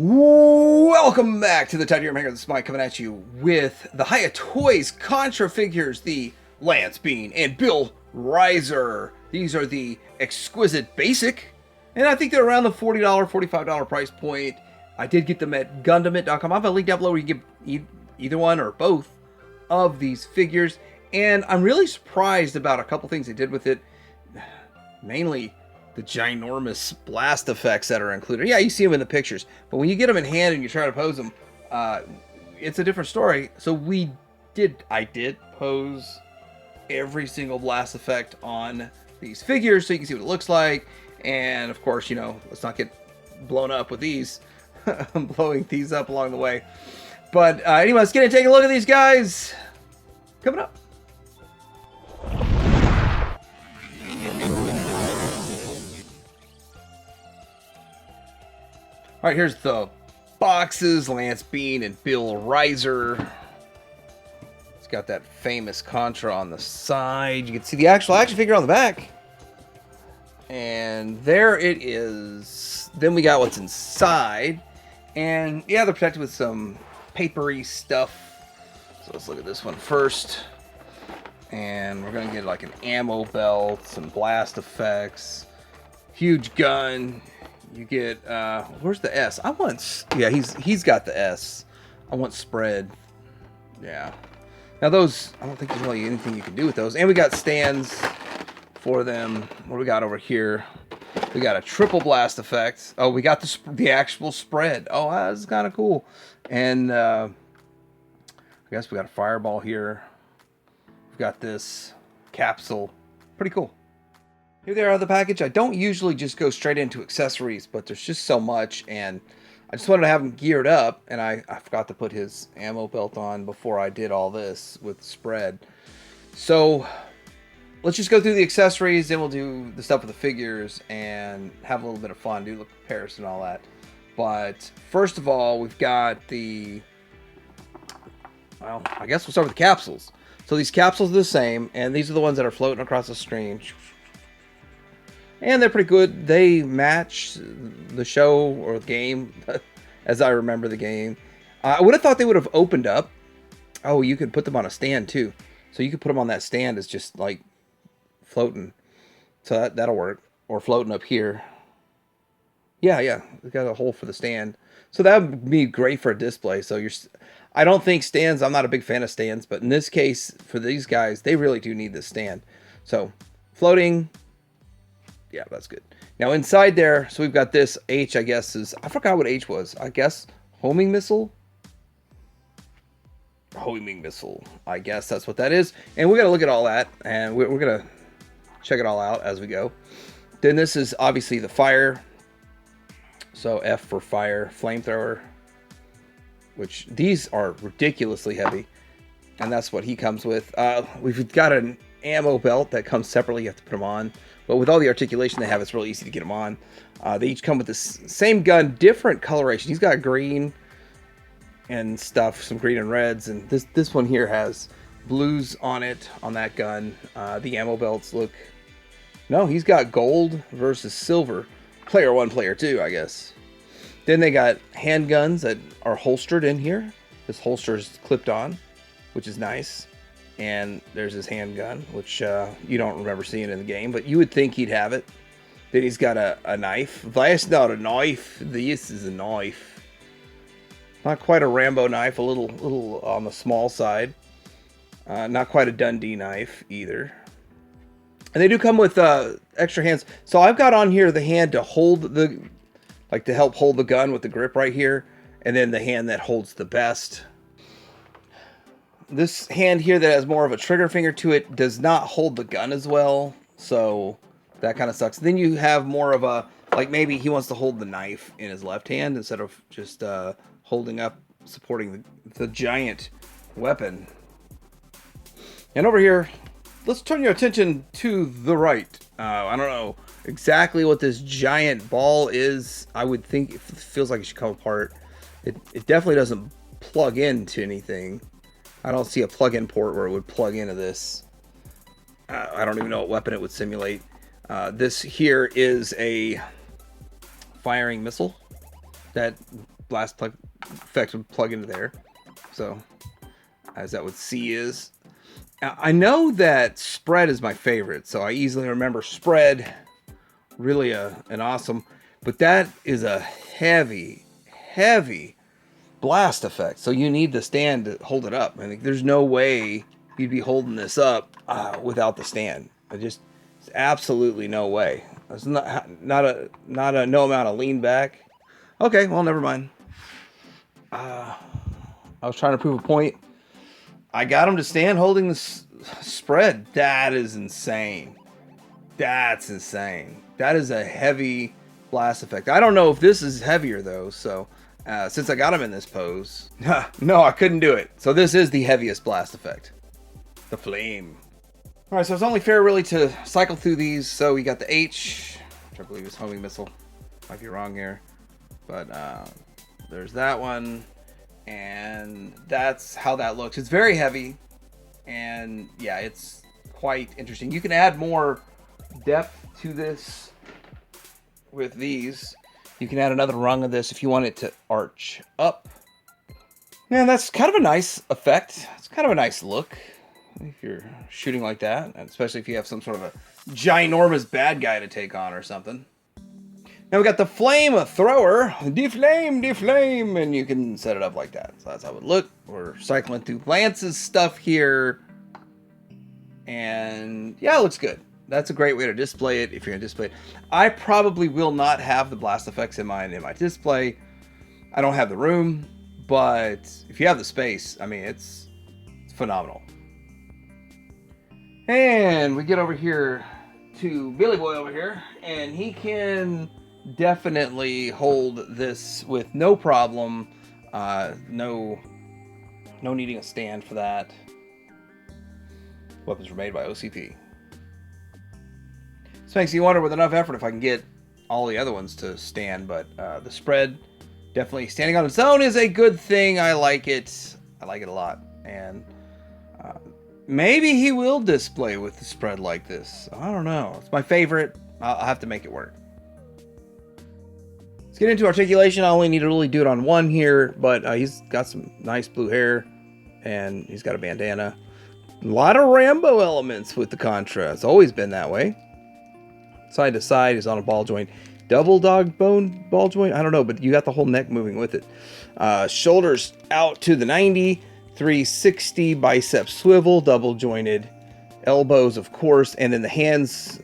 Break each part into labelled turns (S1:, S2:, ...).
S1: Welcome back to the Tide Maker. This is Mike coming at you with the Hiya Toys Contra figures, the Lance Bean and Bill Rizer. These are the Exquisite Basic, and I think they're around the $40, $45 price point. I did get them at Gundamit.com. I have a link down below where you can get either one or both of these figures, and I'm really surprised about a couple things they did with it, mainly the ginormous blast effects that are included. Yeah, you see them in the pictures, but when you get them in hand and you try to pose them, it's a different story. So I did pose every single blast effect on these figures so you can see what it looks like. And of course, you know, let's not get blown up with these. I'm blowing these up along the way. But anyway, let's get and take a look at these guys. Coming up. All right, here's the boxes. Lance Bean and Bill Rizer. It's got that famous Contra on the side. You can see the actual action figure on the back. And there it is. Then we got what's inside. And yeah, they're protected with some papery stuff. So let's look at this one first. And we're going to get like an ammo belt, some blast effects, huge gun. You get, where's the S? Yeah, he's got the S. I want spread. Yeah. Now those, I don't think there's really anything you can do with those. And we got stands for them. What do we got over here? We got a triple blast effect. Oh, we got the actual spread. Oh, that's kind of cool. And, I guess we got a fireball here. We've got this capsule. Pretty cool. Here they are, the package. I don't usually just go straight into accessories, but there's just so much, and I just wanted to have him geared up, and I forgot to put his ammo belt on before I did all this with spread. So let's just go through the accessories, then we'll do the stuff with the figures and have a little bit of fun, do the comparison and all that. But first of all, we've got well, I guess we'll start with the capsules. So these capsules are the same, and these are the ones that are floating across the screen. And they're pretty good. They match the show or the game, as I remember the game. I would have thought they would have opened up. Oh, you could put them on a stand too. So you could put them on that stand as just like floating. So that'll work. Or floating up here. Yeah. We got a hole for the stand. So that would be great for a display. So I don't think stands, I'm not a big fan of stands, but in this case, for these guys, they really do need this stand. So floating. Yeah, that's good. Now inside there, so we've got this H, I guess is, I forgot what H was. I guess homing missile? Homing missile. I guess that's what that is. And we're going to look at all that, and we're going to check it all out as we go. Then this is obviously the fire. So F for fire, flamethrower, which these are ridiculously heavy. And that's what he comes with. We've got an ammo belt that comes separately. You have to put them on. But with all the articulation they have, it's really easy to get them on. They each come with the same gun, different coloration. He's got green and stuff, some green and reds. And this one here has blues on it, on that gun. The ammo belts look... No, he's got gold versus silver. Player 1, player 2, I guess. Then they got handguns that are holstered in here. This holster is clipped on, which is nice. And there's his handgun, which you don't remember seeing in the game, but you would think he'd have it. Then he's got a knife. That's not a knife. This is a knife. Not quite a Rambo knife, a little on the small side. Not quite a Dundee knife either. And they do come with extra hands. So I've got on here the hand to hold to help hold the gun with the grip right here. And then the hand that holds the best. This hand here that has more of a trigger finger to it does not hold the gun as well. So that kind of sucks. Then you have more of a, like maybe he wants to hold the knife in his left hand instead of just holding up, supporting the giant weapon. And over here, let's turn your attention to the right. I don't know exactly what this giant ball is. I would think it feels like it should come apart. It definitely doesn't plug into anything. I don't see a plug-in port where it would plug into this. I don't even know what weapon it would simulate. This here is a firing missile that blast effects would plug into there. So, as that what C is. I know that spread is my favorite, so I easily remember spread. Really an awesome, but that is a heavy blast effect. So you need the stand to hold it up. I think there's no way you'd be holding this up without the stand. There's absolutely no way. There's not a no amount of lean back. Okay, well, never mind. I was trying to prove a point. I got him to stand holding the spread. That is insane. That's insane. That is a heavy blast effect. I don't know if this is heavier though, so since I got him in this pose, no, I couldn't do it. So this is the heaviest blast effect. The flame. All right, so it's only fair really to cycle through these. So we got the H, which I believe is homing missile. Might be wrong here, but there's that one. And that's how that looks. It's very heavy, and yeah, it's quite interesting. You can add more depth to this with these. You can add another rung of this if you want it to arch up. And that's kind of a nice effect. It's kind of a nice look if you're shooting like that, and especially if you have some sort of a ginormous bad guy to take on or something. Now we got the flame thrower, deflame, and you can set it up like that. So that's how it would look. We're cycling through Lance's stuff here. And yeah, it looks good. That's a great way to display it if you're gonna display it. I probably will not have the blast effects in my display. I don't have the room, but if you have the space, I mean, it's phenomenal. And we get over here to Billy Boy over here, and he can definitely hold this with no problem. No needing a stand for that. Weapons were made by OCP. This makes you wonder with enough effort if I can get all the other ones to stand, but the spread definitely standing on its own is a good thing. I like it. I like it a lot. And maybe he will display with the spread like this. I don't know. It's my favorite. I'll have to make it work. Let's get into articulation. I only need to really do it on one here, but he's got some nice blue hair, and he's got a bandana. A lot of Rambo elements with the Contra. It's always been that way. Side to side, he's on a ball joint. Double dog bone ball joint? I don't know, but you got the whole neck moving with it. Shoulders out to the 90. 360 bicep swivel, double jointed. Elbows, of course, and then the hands,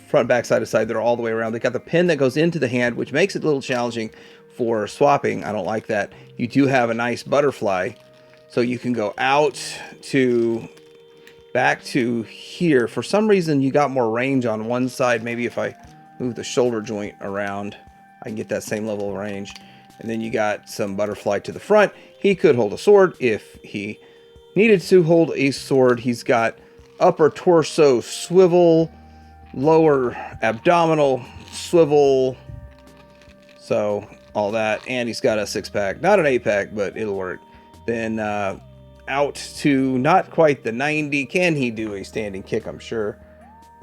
S1: front, back, side to side, they're all the way around. They got the pin that goes into the hand, which makes it a little challenging for swapping. I don't like that. You do have a nice butterfly, so you can go out to back to here. For some reason, you got more range on one side. Maybe if I move the shoulder joint around, I can get that same level of range. And then you got some butterfly to the front. He could hold a sword if he needed to hold a sword. He's got upper torso swivel, lower abdominal swivel, so all that. And he's got a 6-pack, not an 8-pack, but it'll work. Then out to not quite the 90. Can he do a standing kick? I'm sure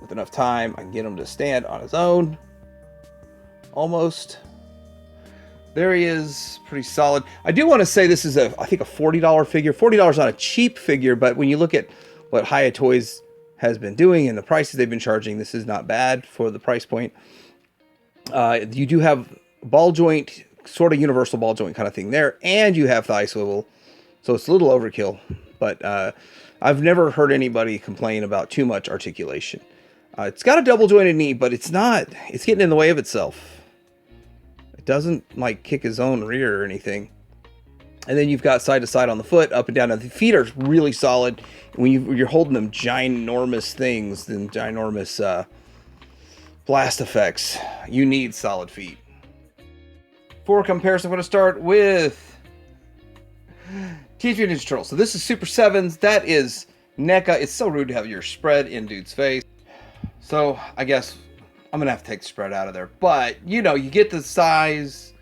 S1: with enough time I can get him to stand on his own. Almost. There he is, pretty solid. I do want to say this is I think a $40 figure. $40 is not a cheap figure, but when you look at what Hiya Toys has been doing and the prices they've been charging, this is not bad for the price point. You do have ball joint, sort of universal ball joint kind of thing there, and you have thigh swivel, so it's a little overkill. But I've never heard anybody complain about too much articulation. It's got a double jointed knee, but it's not. It's getting in the way of itself. It doesn't like kick his own rear or anything. And then you've got side to side on the foot, up and down. Now, the feet are really solid. When you're holding them ginormous things, then ginormous blast effects, you need solid feet. For comparison, I'm going to start with Teenage Mutant Ninja Turtles. So this is Super 7s. That is NECA. It's so rude to have your spread in dude's face. So I guess I'm going to have to take the spread out of there. But, you know, you get the size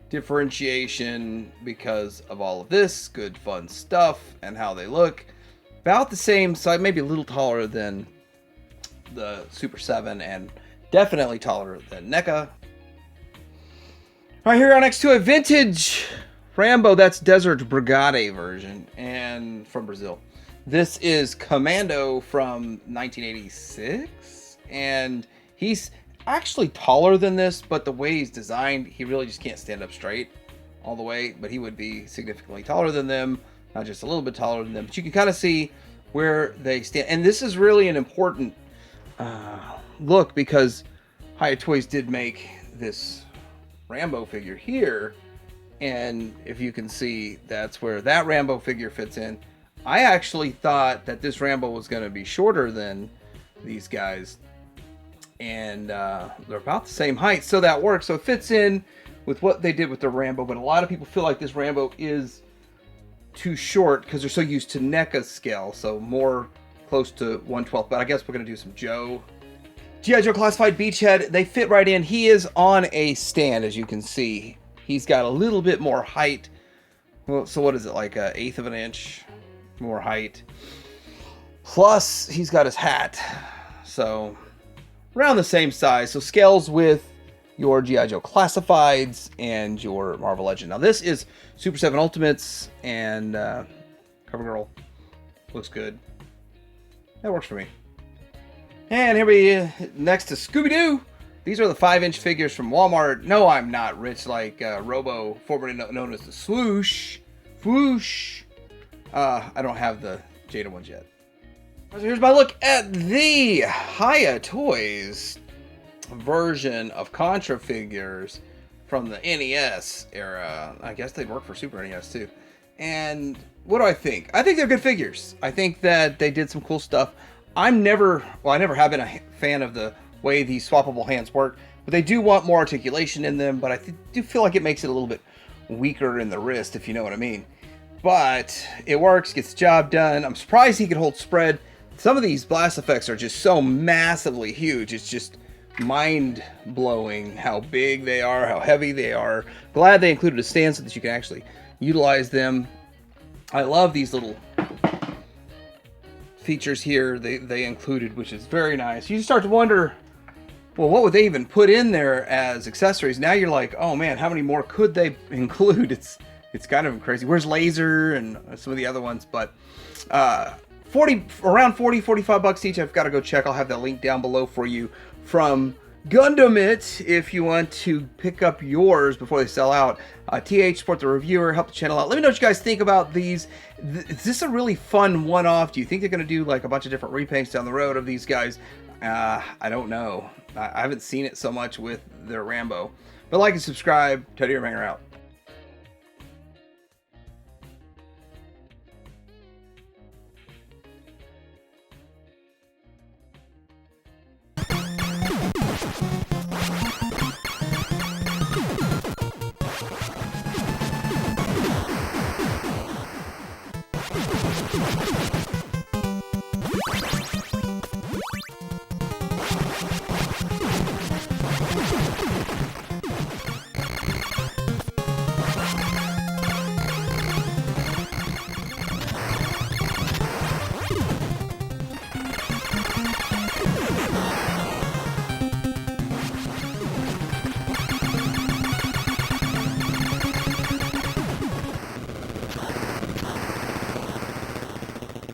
S1: differentiation because of all of this good fun stuff and how they look. About the same size, maybe a little taller than the Super 7 and definitely taller than NECA. All right, here we are next to a vintage Rambo, that's Desert Brigade version, and from Brazil. This is Commando from 1986, and he's actually taller than this, but the way he's designed, he really just can't stand up straight all the way, but he would be significantly taller than them, not just a little bit taller than them, but you can kind of see where they stand. And this is really an important look, because Hiya Toys did make this Rambo figure here, and if you can see, that's where that Rambo figure fits in. I actually thought that this Rambo was going to be shorter than these guys, and they're about the same height, so that works. So it fits in with what they did with the Rambo, but a lot of people feel like this Rambo is too short because they're so used to NECA scale, so more close to 1/12. But I guess we're going to do some G.I. Joe Classified Beachhead. They fit right in. He is on a stand, as you can see. He's got a little bit more height. Well, so what is it, like 1/8 of an inch more height? Plus, he's got his hat. So, around the same size. So, scales with your G.I. Joe Classifieds and your Marvel Legend. Now, this is Super 7 Ultimates, and CoverGirl looks good. That works for me. And here we next to Scooby-Doo. These are the 5-inch figures from Walmart. No, I'm not rich like Robo, formerly known as the Swoosh. Whoosh. I don't have the Jada ones yet. So here's my look at the Hiya Toys version of Contra figures from the NES era. I guess they'd work for Super NES too. And what do I think? I think they're good figures. I think that they did some cool stuff. I never have been a fan of the way these swappable hands work, but they do want more articulation in them, but I do feel like it makes it a little bit weaker in the wrist, if you know what I mean. But it works, gets the job done. I'm surprised he could hold spread. Some of these blast effects are just so massively huge. It's just mind-blowing how big they are, how heavy they are. Glad they included a stand so that you can actually utilize them. I love these little features here they included, which is very nice. You start to wonder, well, what would they even put in there as accessories? Now you're like, oh man, how many more could they include? It's kind of crazy. Where's Laser and some of the other ones? But around 45 bucks each. I've got to go check. I'll have that link down below for you from Gundam It if you want to pick up yours before they sell out. TH, support the reviewer, help the channel out. Let me know what you guys think about these. Is this a really fun one-off? Do you think they're going to do like a bunch of different repaints down the road of these guys? I don't know. I haven't seen it so much with their Rambo. But like and subscribe. Teddy Ranger out.